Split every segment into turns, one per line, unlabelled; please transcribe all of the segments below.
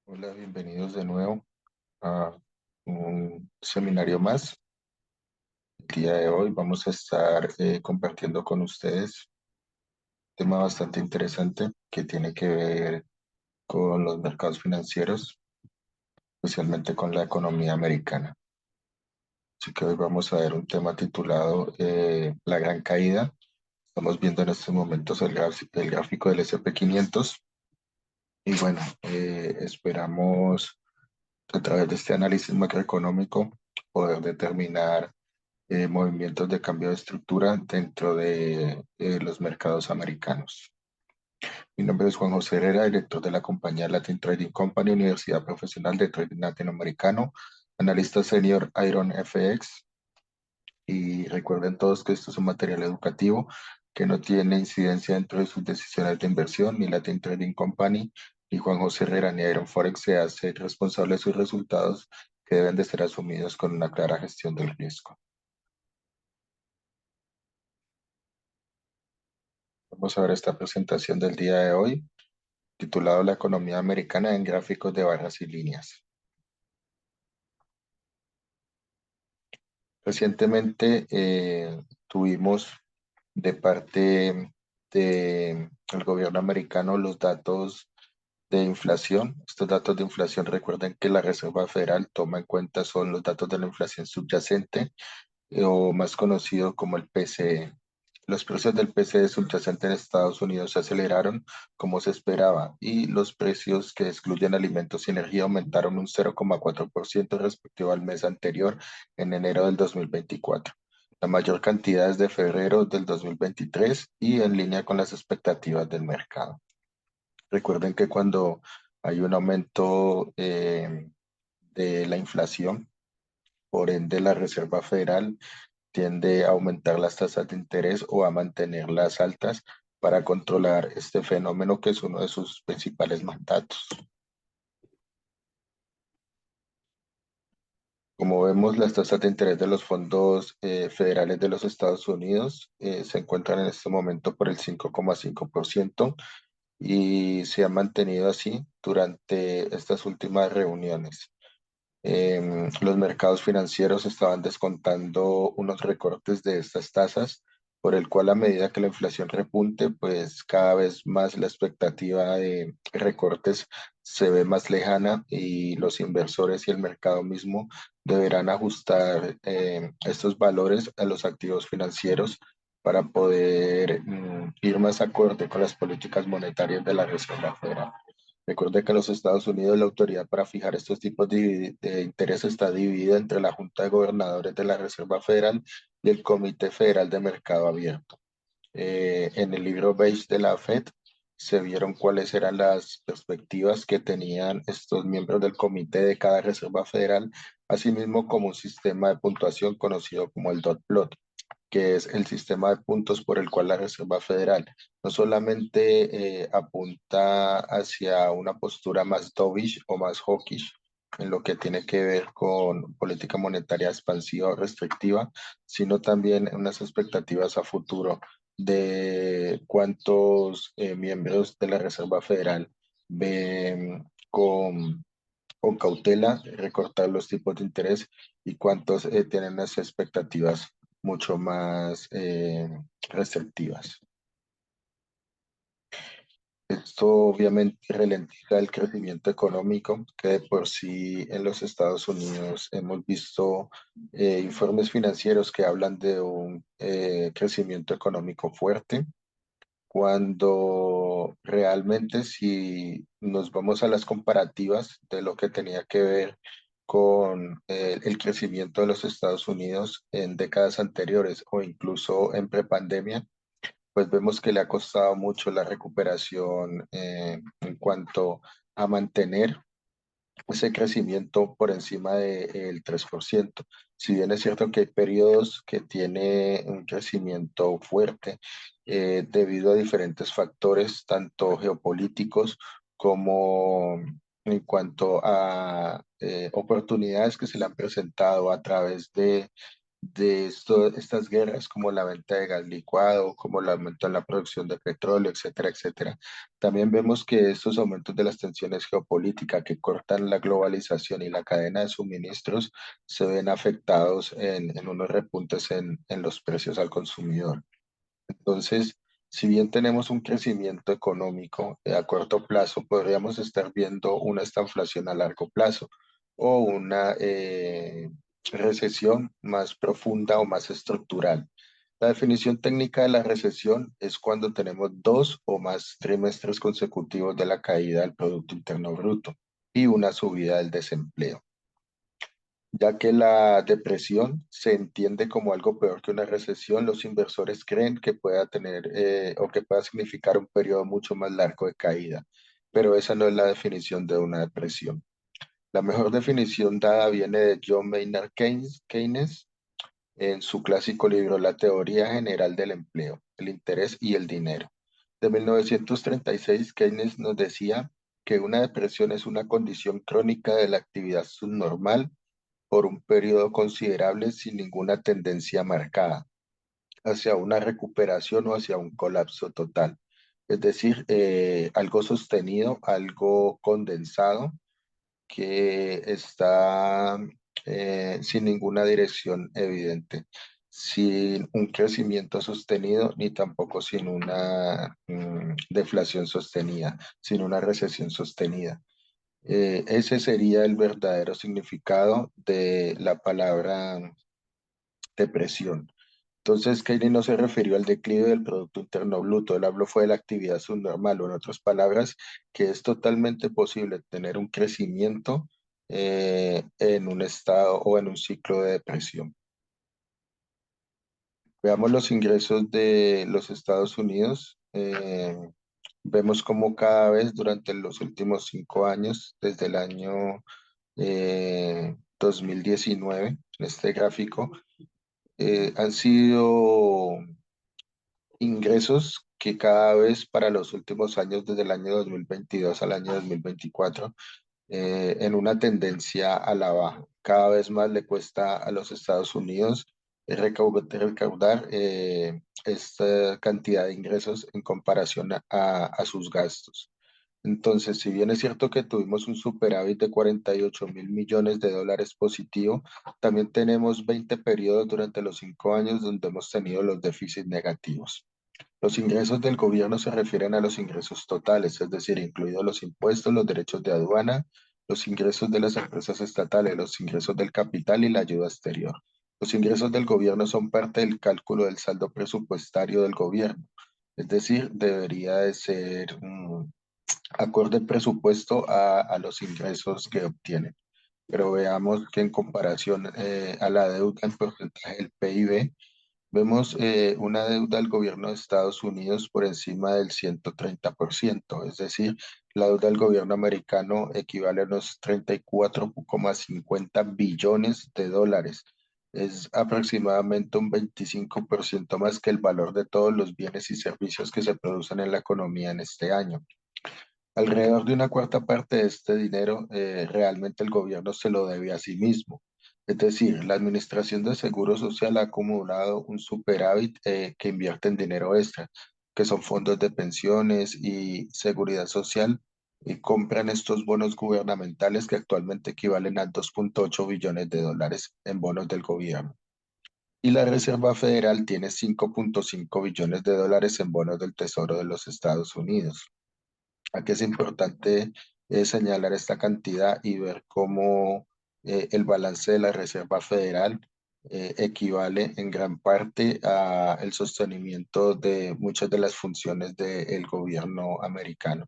Hola, bienvenidos de nuevo a un seminario más. El día de hoy vamos a estar compartiendo con ustedes un tema bastante interesante que tiene que ver con los mercados financieros, especialmente con la economía americana. Así que hoy vamos a ver un tema titulado La Gran Caída. Estamos viendo en estos momentos el gráfico del S&P 500 y bueno, esperamos a través de este análisis macroeconómico poder determinar movimientos de cambio de estructura dentro de los mercados americanos. Mi nombre es Juan José Herrera, director de la compañía Latin Trading Company, Universidad Profesional de Trading Latinoamericano, analista senior Iron FX. Y recuerden todos que esto es un material educativo que no tiene incidencia dentro de sus decisiones de inversión. Ni Latin Trading Company, ni Juan José Herrera, ni Iron Forex se hace responsable de sus resultados, que deben de ser asumidos con una clara gestión del riesgo. Vamos a ver esta presentación del día de hoy, titulado La economía americana en gráficos de barras y líneas. Recientemente tuvimos de parte del gobierno americano los datos de inflación. Estos datos de inflación, recuerden que la Reserva Federal toma en cuenta son los datos de la inflación subyacente, o más conocido como el PCE. Los precios del PCE subyacente en Estados Unidos se aceleraron como se esperaba, y los precios que excluyen alimentos y energía aumentaron un 0,4% respectivo al mes anterior, en enero del 2024. La mayor cantidad es de febrero del 2023 y en línea con las expectativas del mercado. Recuerden que cuando hay un aumento de la inflación, por ende la Reserva Federal tiende a aumentar las tasas de interés o a mantenerlas altas para controlar este fenómeno, que es uno de sus principales mandatos. Como vemos, las tasas de interés de los fondos federales de los Estados Unidos se encuentran en este momento por el 5,5%, y se ha mantenido así durante estas últimas reuniones. Los mercados financieros estaban descontando unos recortes de estas tasas, por el cual, a medida que la inflación repunte, pues cada vez más la expectativa de recortes se ve más lejana, y los inversores y el mercado mismo deberán ajustar estos valores a los activos financieros para poder ir más acorde con las políticas monetarias de la Reserva Federal. Recuerde que en los Estados Unidos la autoridad para fijar estos tipos de interés está dividida entre la Junta de Gobernadores de la Reserva Federal y el Comité Federal de Mercado Abierto. En el libro beige de la Fed se vieron cuáles eran las perspectivas que tenían estos miembros del comité de cada Reserva Federal, asimismo como un sistema de puntuación conocido como el dot plot, que es el sistema de puntos por el cual la Reserva Federal no solamente apunta hacia una postura más dovish o más hawkish en lo que tiene que ver con política monetaria expansiva o restrictiva, sino también unas expectativas a futuro de cuántos miembros de la Reserva Federal ven con cautela recortar los tipos de interés, y cuántos tienen las expectativas mucho más receptivas. Esto obviamente ralentiza el crecimiento económico, que de por sí en los Estados Unidos hemos visto informes financieros que hablan de un crecimiento económico fuerte, cuando realmente, si nos vamos a las comparativas de lo que tenía que ver con el crecimiento de los Estados Unidos en décadas anteriores o incluso en prepandemia, pues vemos que le ha costado mucho la recuperación en cuanto a mantener ese crecimiento por encima del 3%. Si bien es cierto que hay periodos que tiene un crecimiento fuerte debido a diferentes factores, tanto geopolíticos como en cuanto a oportunidades que se le han presentado a través estas guerras, como la venta de gas licuado, como el aumento en la producción de petróleo, etcétera, etcétera. También vemos que estos aumentos de las tensiones geopolíticas que cortan la globalización y la cadena de suministros se ven afectados en unos repuntes en los precios al consumidor. Entonces, si bien tenemos un crecimiento económico a corto plazo, podríamos estar viendo una estanflación a largo plazo o una recesión más profunda o más estructural. La definición técnica de la recesión es cuando tenemos dos o más trimestres consecutivos de la caída del Producto Interno Bruto y una subida del desempleo, ya que la depresión se entiende como algo peor que una recesión. Los inversores creen que pueda tener o que pueda significar un periodo mucho más largo de caída, pero esa no es la definición de una depresión. La mejor definición dada viene de John Maynard Keynes en su clásico libro La teoría general del empleo, el interés y el dinero. De 1936, Keynes nos decía que una depresión es una condición crónica de la actividad subnormal por un periodo considerable sin ninguna tendencia marcada hacia una recuperación o hacia un colapso total. Es decir, algo sostenido, algo condensado que está sin ninguna dirección evidente, sin un crecimiento sostenido ni tampoco sin una deflación sostenida, sin una recesión sostenida. Ese sería el verdadero significado de la palabra depresión. Entonces, Keynes no se refirió al declive del Producto Interno Bruto, él habló fue de la actividad subnormal, o en otras palabras, que es totalmente posible tener un crecimiento en un estado o en un ciclo de depresión. Veamos los ingresos de los Estados Unidos. Vemos como cada vez durante los últimos 5 años, desde el año 2019, en este gráfico, han sido ingresos que cada vez para los últimos años, desde el año 2022 al año 2024, en una tendencia a la baja. Cada vez más le cuesta a los Estados Unidos recaudar esta cantidad de ingresos en comparación a sus gastos. Entonces, si bien es cierto que tuvimos un superávit de 48.000 millones de dólares positivo, también tenemos 20 periodos durante los 5 años donde hemos tenido los déficits negativos. Los ingresos del gobierno se refieren a los ingresos totales, es decir, incluidos los impuestos, los derechos de aduana, los ingresos de las empresas estatales, los ingresos del capital y la ayuda exterior. Los ingresos del gobierno son parte del cálculo del saldo presupuestario del gobierno, es decir, debería de ser acorde el presupuesto a los ingresos que obtiene. Pero veamos que en comparación a la deuda en porcentaje del PIB, vemos una deuda del gobierno de Estados Unidos por encima del 130%, es decir, la deuda del gobierno americano equivale a unos 34,50 billones de dólares. Es aproximadamente un 25% más que el valor de todos los bienes y servicios que se producen en la economía en este año. Alrededor de una cuarta parte de este dinero realmente el gobierno se lo debe a sí mismo. Es decir, la Administración de Seguro Social ha acumulado un superávit que invierte en dinero extra, que son fondos de pensiones y seguridad social, y compran estos bonos gubernamentales que actualmente equivalen a 2,8 billones de dólares en bonos del gobierno. Y la Reserva Federal tiene 5,5 billones de dólares en bonos del Tesoro de los Estados Unidos. Aquí es importante señalar esta cantidad y ver cómo el balance de la Reserva Federal equivale en gran parte al sostenimiento de muchas de las funciones del gobierno americano.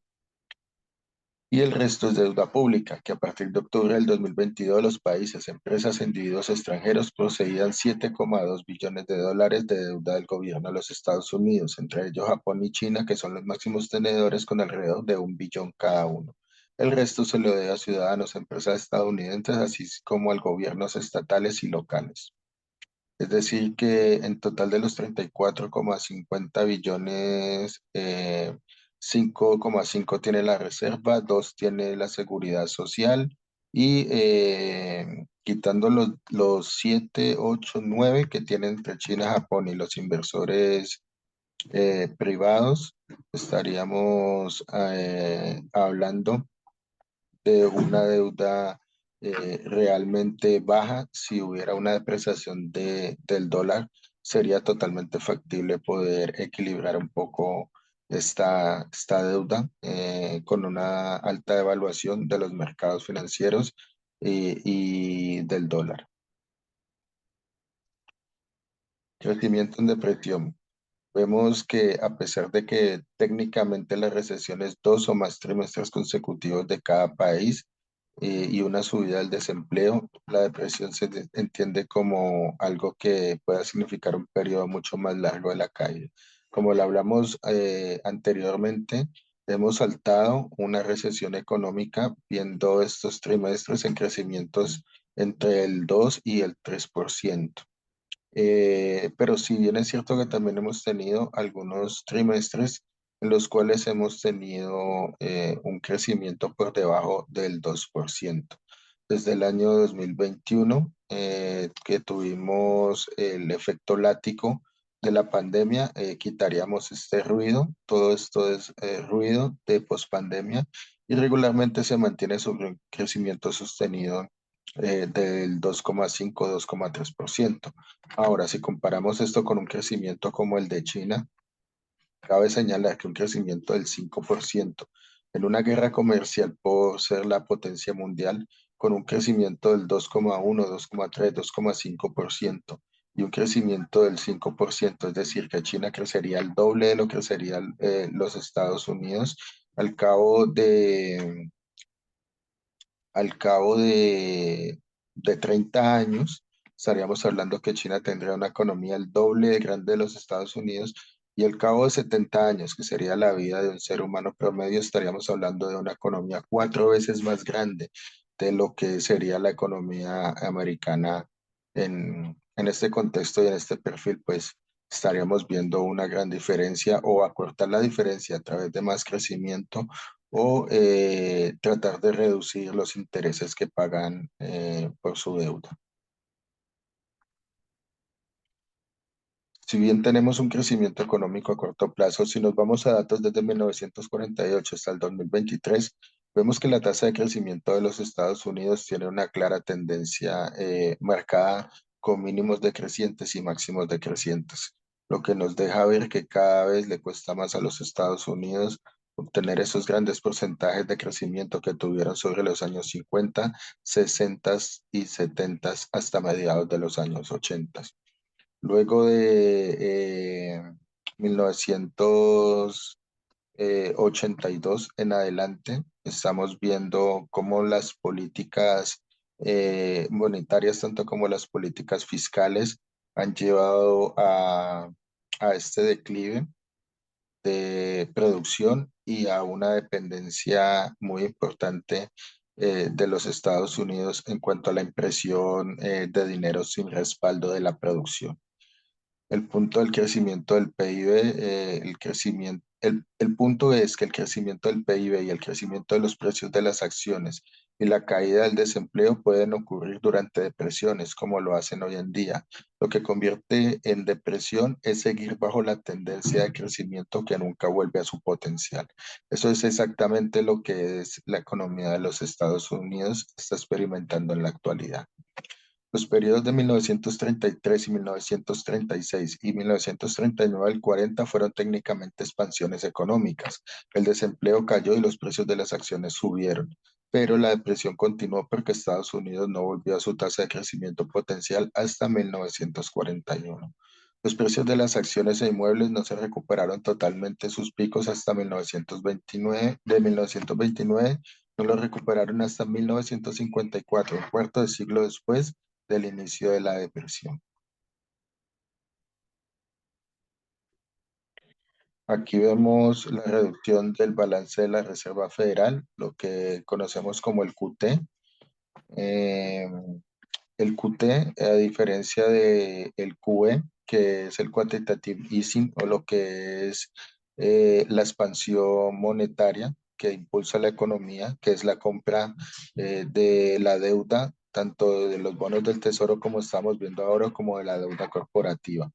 Y el resto es deuda pública, que a partir de octubre del 2022 los países, empresas e individuos extranjeros poseían 7,2 billones de dólares de deuda del gobierno de los Estados Unidos, entre ellos Japón y China, que son los máximos tenedores con alrededor de 1 billón cada uno. El resto se lo debe a ciudadanos, empresas estadounidenses, así como a gobiernos estatales y locales. Es decir, que en total de los 34,50 billones, 5,5 tiene la reserva, 2 tiene la seguridad social y quitando los 7, 8, 9 que tienen entre China, Japón y los inversores privados, estaríamos hablando de una deuda realmente baja. Si hubiera una depreciación del dólar, sería totalmente factible poder equilibrar un poco esta deuda con una alta devaluación de los mercados financieros y del dólar. Crecimiento en depresión. Vemos que a pesar de que técnicamente la recesión es 2 o más trimestres consecutivos de cada país y una subida del desempleo, la depresión entiende como algo que pueda significar un periodo mucho más largo de la caída. Como lo hablamos anteriormente, hemos saltado una recesión económica viendo estos trimestres en crecimientos entre el 2 y el 3%. Pero si bien es cierto que también hemos tenido algunos trimestres en los cuales hemos tenido un crecimiento por debajo del 2%. Desde el año 2021, que tuvimos el efecto látigo de la pandemia, quitaríamos este ruido. Todo esto es ruido de pospandemia y regularmente se mantiene sobre un crecimiento sostenido del 2,5-2,3%. Ahora, si comparamos esto con un crecimiento como el de China, cabe señalar que un crecimiento del 5% en una guerra comercial por ser la potencia mundial, con un crecimiento del 2,1, 2,3, 2,5% y un crecimiento del 5%, es decir, que China crecería el doble de lo que crecerían los Estados Unidos al cabo de al cabo de 30 años, estaríamos hablando que China tendría una economía el doble de grande de los Estados Unidos y al cabo de 70 años, que sería la vida de un ser humano promedio, estaríamos hablando de una economía 4 veces más grande de lo que sería la economía americana en este contexto y en este perfil, pues estaríamos viendo una gran diferencia o acortar la diferencia a través de más crecimiento o tratar de reducir los intereses que pagan por su deuda. Si bien tenemos un crecimiento económico a corto plazo, si nos vamos a datos desde 1948 hasta el 2023, vemos que la tasa de crecimiento de los Estados Unidos tiene una clara tendencia marcada con mínimos decrecientes y máximos decrecientes, lo que nos deja ver que cada vez le cuesta más a los Estados Unidos obtener esos grandes porcentajes de crecimiento que tuvieron sobre los años 50, 60 y 70 hasta mediados de los años 80. Luego de 1982 en adelante, estamos viendo cómo las políticas monetarias, tanto como las políticas fiscales, han llevado a este declive de producción y a una dependencia muy importante de los Estados Unidos en cuanto a la impresión de dinero sin respaldo de la producción. El punto del crecimiento del PIB, el punto es que el crecimiento del PIB y el crecimiento de los precios de las acciones y la caída del desempleo pueden ocurrir durante depresiones, como lo hacen hoy en día. Lo que convierte en depresión es seguir bajo la tendencia de crecimiento que nunca vuelve a su potencial. Eso es exactamente lo que es la economía de los Estados Unidos está experimentando en la actualidad. Los periodos de 1933 y 1936 y 1939 al 40 fueron técnicamente expansiones económicas. El desempleo cayó y los precios de las acciones subieron, pero la depresión continuó porque Estados Unidos no volvió a su tasa de crecimiento potencial hasta 1941. Los precios de las acciones e inmuebles no se recuperaron totalmente sus picos hasta 1929. De 1929 no los recuperaron hasta 1954, un cuarto de siglo después del inicio de la depresión. Aquí vemos la reducción del balance de la Reserva Federal, lo que conocemos como el QT. Eh, el QT, a diferencia de el QE, que es el quantitative easing o lo que es la expansión monetaria que impulsa la economía, que es la compra de la deuda tanto de los bonos del Tesoro como estamos viendo ahora, como de la deuda corporativa.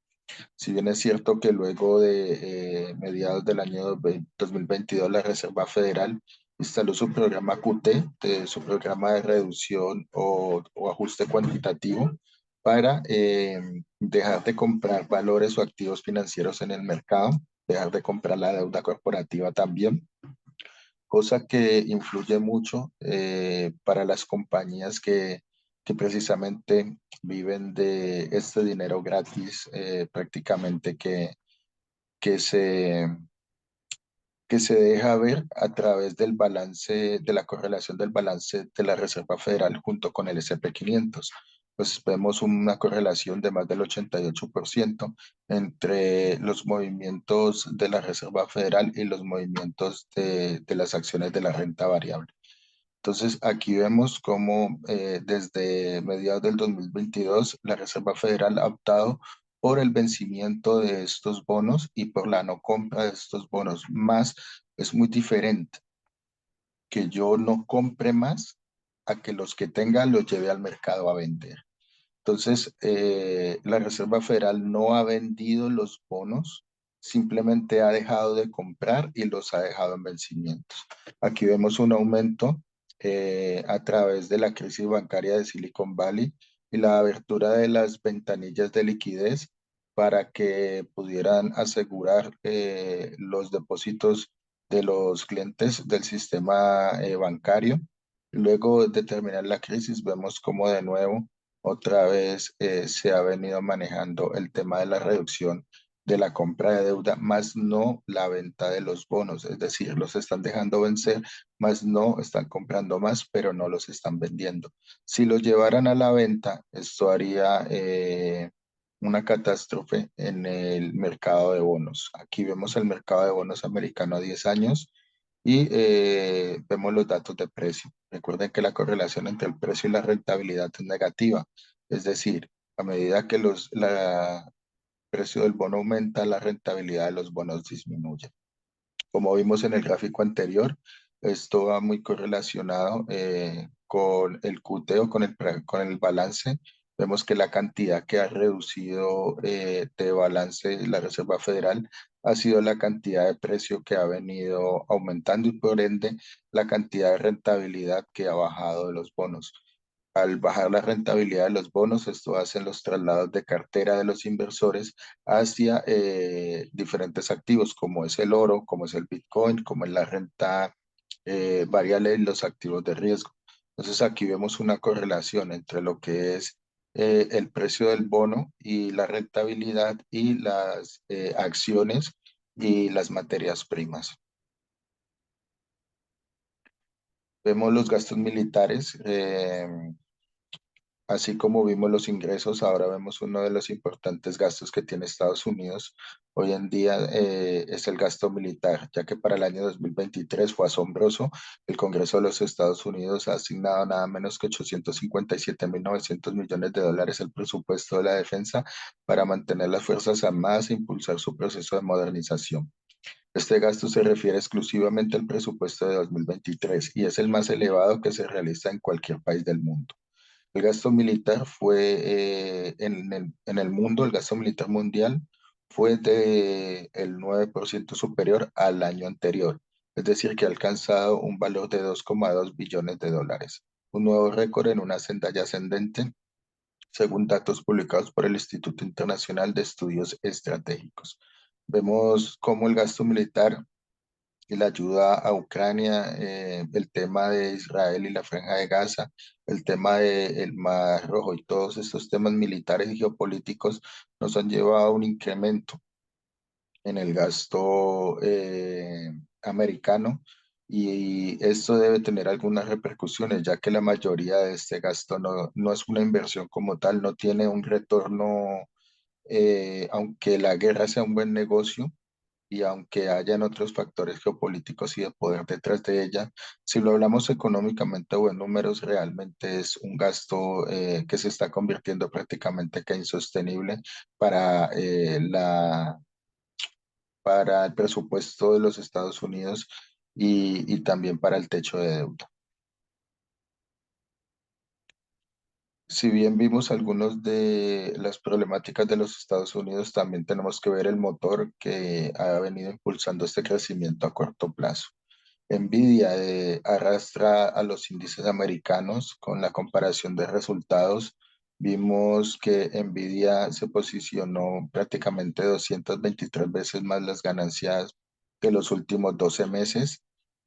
Si bien es cierto que luego de mediados del año 2022 la Reserva Federal instaló su programa QT, su programa de reducción o ajuste cuantitativo para dejar de comprar valores o activos financieros en el mercado, dejar de comprar la deuda corporativa también, cosa que influye mucho para las compañías que precisamente viven de este dinero gratis prácticamente que se, que se deja ver a través del balance, de la correlación del balance de la Reserva Federal junto con el S&P 500. Pues vemos una correlación de más del 88% entre los movimientos de la Reserva Federal y los movimientos de las acciones de la renta variable. Entonces, aquí vemos cómo desde mediados del 2022 la Reserva Federal ha optado por el vencimiento de estos bonos y por la no compra de estos bonos. Más es muy diferente que yo no compre más a que los que tenga los lleve al mercado a vender. Entonces, la Reserva Federal no ha vendido los bonos, simplemente ha dejado de comprar y los ha dejado en vencimientos. Aquí vemos un aumento a través de la crisis bancaria de Silicon Valley y la abertura de las ventanillas de liquidez para que pudieran asegurar los depósitos de los clientes del sistema bancario. Luego de terminar la crisis, vemos cómo de nuevo otra vez se ha venido manejando el tema de la reducción de la compra de deuda, más no la venta de los bonos, es decir, los están dejando vencer, más no están comprando más, pero no los están vendiendo. Si los llevaran a la venta, esto haría una catástrofe en el mercado de bonos. Aquí vemos el mercado de bonos americano a 10 años y vemos los datos de precio. Recuerden que la correlación entre el precio y la rentabilidad es negativa, es decir, a medida que el precio del bono aumenta, la rentabilidad de los bonos disminuye. Como vimos en el gráfico anterior, esto va muy correlacionado con el cuteo, con el balance. Vemos que la cantidad que ha reducido de balance la Reserva Federal ha sido la cantidad de precio que ha venido aumentando y por ende la cantidad de rentabilidad que ha bajado de los bonos. Al bajar la rentabilidad de los bonos, esto hace los traslados de cartera de los inversores hacia diferentes activos, como es el oro, como es el Bitcoin, como es la renta variable y los activos de riesgo. Entonces aquí vemos una correlación entre lo que es el precio del bono y la rentabilidad y las acciones y las materias primas. Vemos los gastos militares. Así como vimos los ingresos, ahora vemos uno de los importantes gastos que tiene Estados Unidos hoy en día es el gasto militar, ya que para el año 2023 fue asombroso. El Congreso de los Estados Unidos ha asignado nada menos que 857.900 millones de dólares al presupuesto de la defensa para mantener las Fuerzas Armadas e impulsar su proceso de modernización. Este gasto se refiere exclusivamente al presupuesto de 2023 y es el más elevado que se realiza en cualquier país del mundo. El gasto militar fue en el mundo, el gasto militar mundial fue de el 9% superior al año anterior, es decir, que ha alcanzado un valor de 2,2 billones de dólares, un nuevo récord en una senda ya ascendente, según datos publicados por el Instituto Internacional de Estudios Estratégicos. Vemos cómo el gasto militar y la ayuda a Ucrania, el tema de Israel y la Franja de Gaza, el tema del Mar Rojo y todos estos temas militares y geopolíticos nos han llevado a un incremento en el gasto americano y esto debe tener algunas repercusiones, ya que la mayoría de este gasto no es una inversión como tal, no tiene un retorno, aunque la guerra sea un buen negocio y aunque hayan otros factores geopolíticos y de poder detrás de ella, si lo hablamos económicamente o en números, realmente es un gasto que se está convirtiendo prácticamente que insostenible para, para el presupuesto de los Estados Unidos y también para el techo de deuda. Si bien vimos algunos de las problemáticas de los Estados Unidos, también tenemos que ver el motor que ha venido impulsando este crecimiento a corto plazo. Nvidia arrastra a los índices americanos con la comparación de resultados. Vimos que Nvidia se posicionó prácticamente 223 veces más las ganancias que los últimos 12 meses,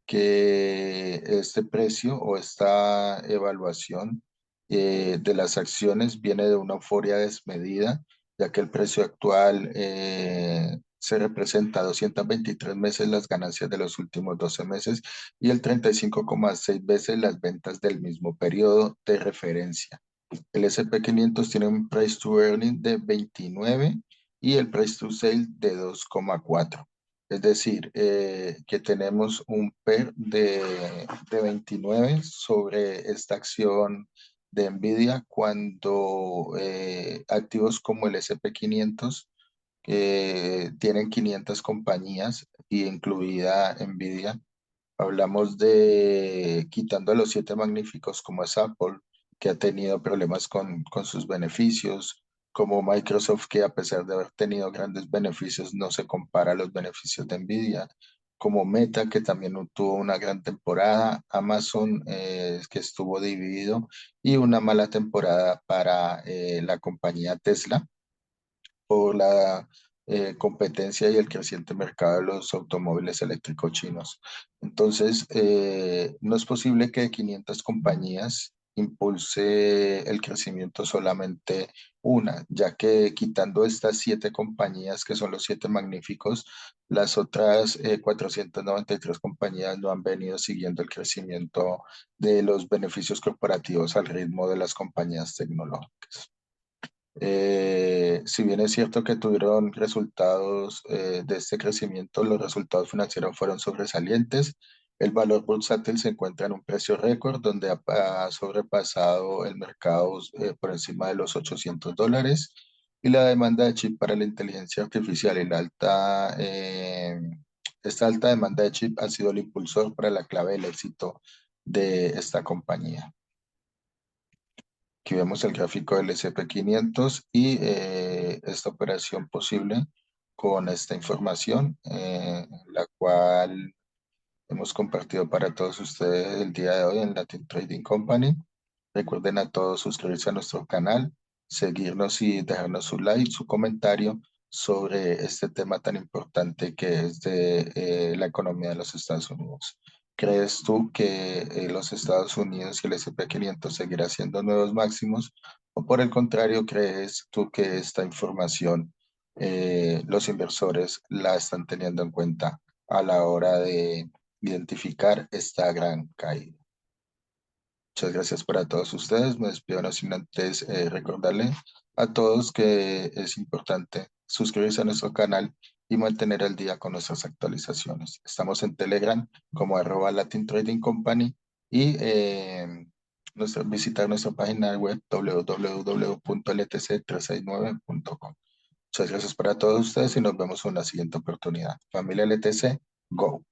que este precio o esta evaluación de las acciones viene de una euforia desmedida, ya que el precio actual se representa 223 meses las ganancias de los últimos 12 meses y el 35,6 veces las ventas del mismo periodo de referencia. El S&P 500 tiene un price to earning de 29 y el price to sale de 2,4. Es decir, que tenemos un PER de 29 sobre esta acción de Nvidia cuando activos como el S&P 500 tienen 500 compañías y incluida Nvidia. Hablamos de quitando a los siete magníficos como es Apple, que ha tenido problemas con sus beneficios, como Microsoft, que a pesar de haber tenido grandes beneficios, no se compara a los beneficios de Nvidia, como Meta, que también tuvo una gran temporada, Amazon, que estuvo dividido, y una mala temporada para la compañía Tesla por la competencia y el creciente mercado de los automóviles eléctricos chinos. Entonces, no es posible que de 500 compañías impulse el crecimiento solamente una, ya que quitando estas siete compañías, que son los siete magníficos, las otras 493 compañías no han venido siguiendo el crecimiento de los beneficios corporativos al ritmo de las compañías tecnológicas. Si bien es cierto que tuvieron resultados de este crecimiento, los resultados financieros fueron sobresalientes. El valor bursátil se encuentra en un precio récord donde ha sobrepasado el mercado por encima de los $800 y la demanda de chip para la inteligencia artificial y esta alta demanda de chip ha sido el impulsor para la clave del éxito de esta compañía. Aquí vemos el gráfico del S&P 500 y esta operación posible con esta información, la cual hemos compartido para todos ustedes el día de hoy en Latin Trading Company. Recuerden a todos suscribirse a nuestro canal, seguirnos y dejarnos su like, su comentario sobre este tema tan importante que es de la economía de los Estados Unidos. ¿Crees tú que los Estados Unidos y el S&P 500 seguirá siendo nuevos máximos? ¿O por el contrario, crees tú que esta información los inversores la están teniendo en cuenta a la hora de identificar esta gran caída? Muchas gracias para todos ustedes. Me despido no sin antes recordarle a todos que es importante suscribirse a nuestro canal y mantener al día con nuestras actualizaciones. Estamos en Telegram como @Latin Trading Company y visitar nuestra página web www.ltc369.com. Muchas gracias para todos ustedes y nos vemos en una siguiente oportunidad. Familia LTC, Go.